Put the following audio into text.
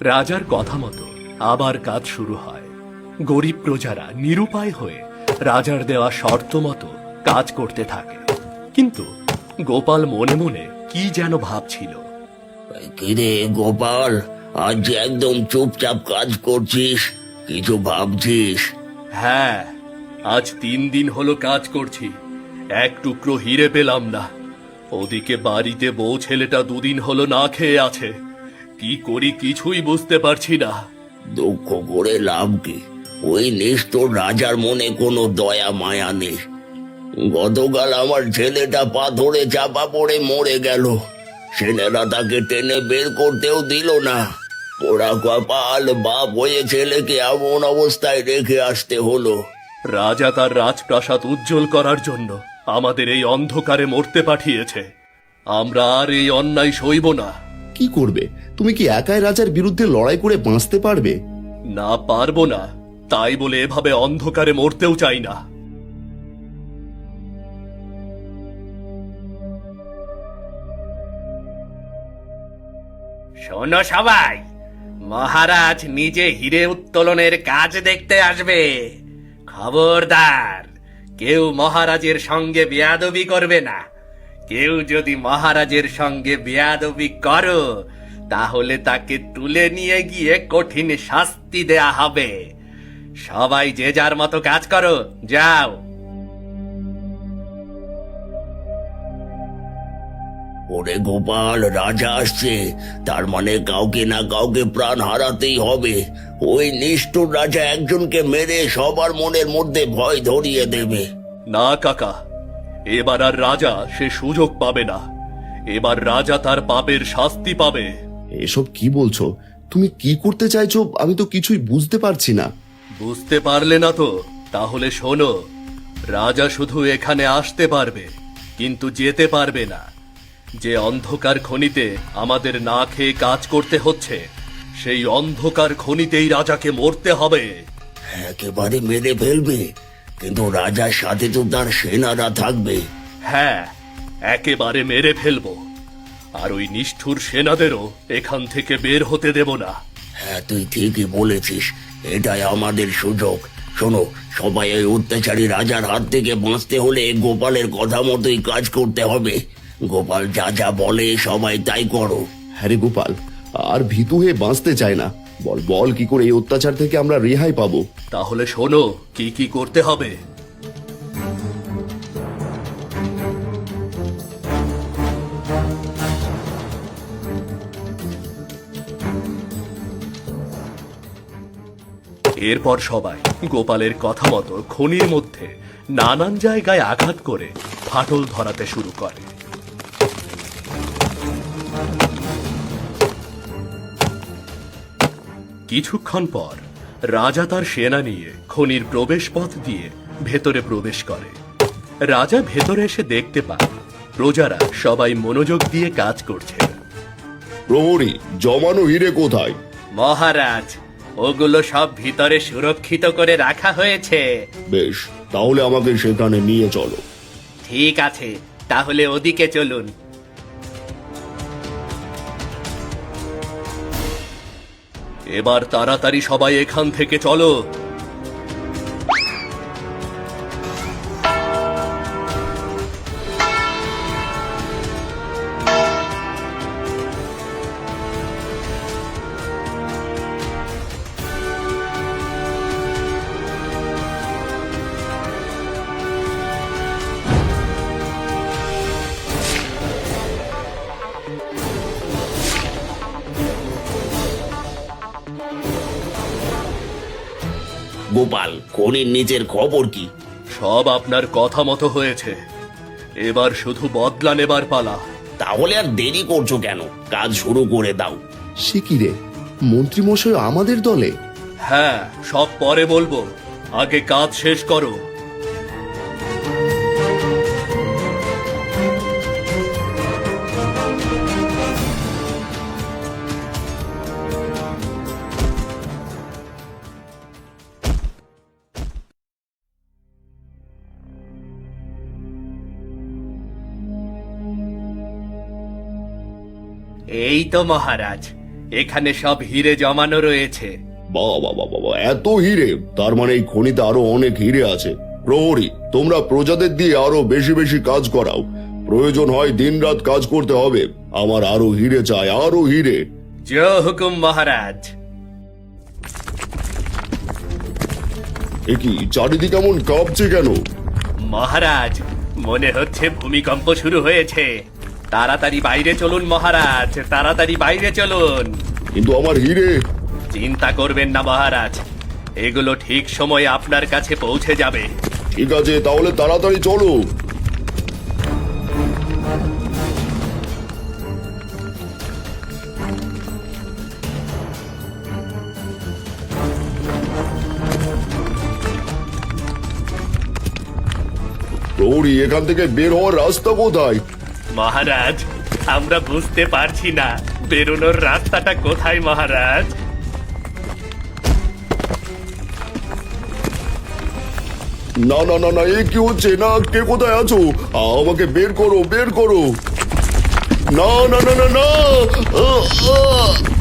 রাজার কথা মতো আবার কাজ শুরু হয়। গরিব প্রজারা নিরুপায় হয়ে রাজার দেওয়া শর্ত মতো কাজ করতে থাকে। কিন্তু গোপাল মনে মনে কি যেন ভাবছিল। কিরে গোপাল, আজ যে একদম চুপচাপ কাজ করছিস, কিছু ভাবছিস? হ্যাঁ, আজ 3 দিন হলো কাজ করছি, এক টুকরো হিরে পেলাম না। ওদিকে বাড়িতে বউ ছেলেটা 2 দিন হলো না খেয়ে আছে। কি করি কিছুই বুঝতে পারছি না। দুঃখ করে লাভ কি? ওই নিষ্ঠুর রাজার মনে কোনো দয়া মায়া নেই। গতকাল আমার ছেলেটা পাথরে চাপা পড়ে মরে গেল। ছেলেরা তাকে টেনে বের করতেও দিল না। পোড়া কপাল, বাপ হয়ে ছেলেকে এমন অবস্থায় রেখে আসতে হলো। রাজা তার রাজপ্রাসাদ উজ্জ্বল করার জন্য আমাদের এই অন্ধকারে মরতে পাঠিয়েছে। আমরা আর এই অন্যায় সইব না। কি করবে? তুমি কি একাই রাজার বিরুদ্ধে লড়াই করে বাঁচতে পারবে? না, পারবো না। তাই বলে এভাবে অন্ধকারে মরতেও চাই না। শোনো সবাই, মহারাজ নিজে হিরে উত্তোলনের কাজ দেখতে আসবে। খবরদার, কেউ মহারাজের সঙ্গে বেয়াদবি করবে না। কেউ যদি মহারাজের সঙ্গে বেয়াদবি করো, তাহলে তাকে তুলে নিয়ে গিয়ে কঠিন শাস্তি দেয়া হবে। সবাই যে যার মতো কাজ করো, যাও। ওরে গোপাল, রাজা আসছে, তার মানে কাউকে না কাউকে প্রাণ হারাতেই হবে। ওই নিষ্ঠুর রাজা একজনকে মেরে সবার মনের মধ্যে ভয় ধরিয়ে দেবে। না কাকা, এবার আর রাজা সে সুযোগ পাবে না। এবার রাজা তার পাপের শাস্তি পাবে। এসব কি বলছো? তুমি কি করতে চাইছো আমি তো কিছুই বুঝতে পারছি না। বুঝতে পারলে না তো? তাহলে শোনো, রাজা শুধু এখানে আসতে পারবে, কিন্তু যেতে পারবে না। যে অন্ধকার খনিতে আমাদের না খেয়ে কাজ করতে হচ্ছে, সেই অন্ধকার খনিতেই রাজাকে মরতে হবে। একেবারে মেরে ফেলবে, কিন্তু রাজার সাথে তো তার সেনারা থাকবে। হ্যাঁ, একেবারে মেরে ফেলবো। আর ওই নিষ্ঠুর সেনাদেরও এখান থেকে বের হতে দেব না। হ্যাঁ, তুই ঠিকই বলেছিস, এটাই আমাদের সুযোগ। শোনো, সবাই ওই অত্যাচারী রাজার হাত থেকে বাঁচতে হলে গোপালের কথা মতোই কাজ করতে হবে। গোপাল যা যা বলে সবাই তাই করো। হ্যাঁ রে গোপাল, আর ভীতু হয়ে বাঁচতে চায় না। বল বল, কি করে এই অত্যাচার থেকে আমরা রেহাই পাবো? তাহলে শোনো, কি কি করতে হবে। এরপর সবাই গোপালের কথা মতো খনির মধ্যে নানান জায়গায় আঘাত করে ফাটল ধরাতে শুরু করে। কিছুক্ষণ পর রাজা তার সেনা নিয়ে খনির প্রবেশ পথ দিয়ে ভেতরে প্রবেশ করে। রাজা ভেতরে এসে দেখতে পায় প্রজারা সবাই মনোযোগ দিয়ে কাজ করছে। প্রহরী, জমানো হিরে কোথায়? মহারাজ, ওগুলো সব ভিতরে সুরক্ষিত করে রাখা হয়েছে। বেশ, তাহলে আমাকে সেখানে নিয়ে চলো। ঠিক আছে, তাহলে ওদিকে চলুন। এবার তাড়াতাড়ি সবাই এখান থেকে চলো। গোপাল, খনির নিচের খবর কি? সব আপনার কথা মতো হয়েছে। এবার শুধু বদলা নেবার পালা। তাহলে আর দেরি করছো কেন? কাজ শুরু করে দাও। সে কি রে, মন্ত্রীমশাই আমাদের দলে? হ্যাঁ, সব পরে বলবো, আগে কাজ শেষ করো। এই তো মহারাজ, এখানে সব হিরে জমানো রয়েছে। বাবা বাবা বাবা, এত হিরে! তার মানে এই খনিতে আরো অনেক হিরে আছে। প্রহরী, তোমরা প্রজাদের দিয়ে আরো বেশি বেশি কাজ করাও। প্রয়োজন হয় দিনরাত কাজ করতে হবে। আমার আরো হিরে চাই, আরো হিরে। জয় হুকুম মহারাজ। এ কি, চারিদিকে এমন কাঁপছে কেন? মহারাজ, মনে হচ্ছে ভূমিকম্প শুরু হয়েছে। তাড়াতাড়ি বাইরে চলুন মহারাজ, তাড়াতাড়ি বাইরে চলুন। কিন্তু আমার হিরে? চিন্তা করবেন না মহারাজ, এগুলো ঠিক সময়ে আপনার কাছে পৌঁছে যাবে। ঠিক আছে, তাহলে তাড়াতাড়ি চলো। প্রহরী, এখান থেকে বের হওয়ার রাস্তা কোথায়? মহারাজ, আমরা বুঝতে পারছি না বেরোনোর রাস্তাটা কোথায় মহারাজ। না না না না, এ কি হচ্ছে? না, কে কোথায় আছো? আমাকে বের করো, বের করো। না না না না না! আহ, আহ!